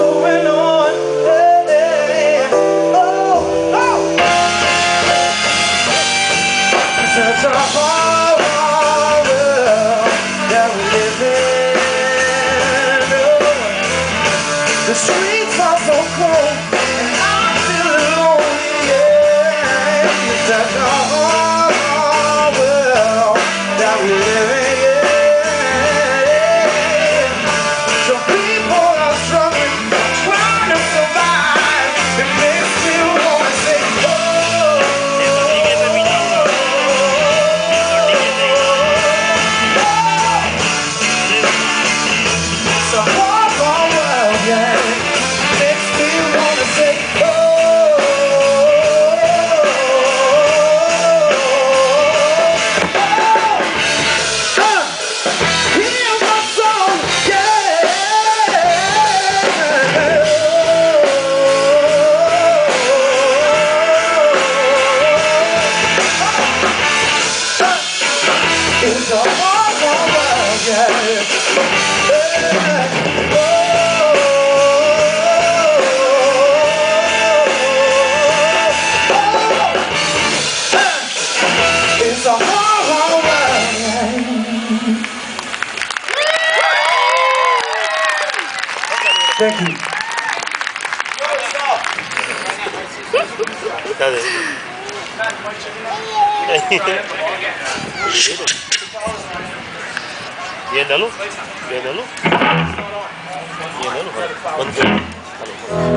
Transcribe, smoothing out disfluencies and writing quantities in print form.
going on. Hey, oh, oh. Such a hard, hard world that we live in. The streets are so cold, and I'm feeling lonely. Yeah, it's such a hard, hard world that we live in. Some people are struggling, trying to survive. It makes me wanna say, oh. It's a hard, hard world, yeah. Makes me wanna say, oh. Hear my song, it's a hard, hard world, yeah. It's a hard, hard world, yeah. Thank you. ये डालो ये डालो बंद करो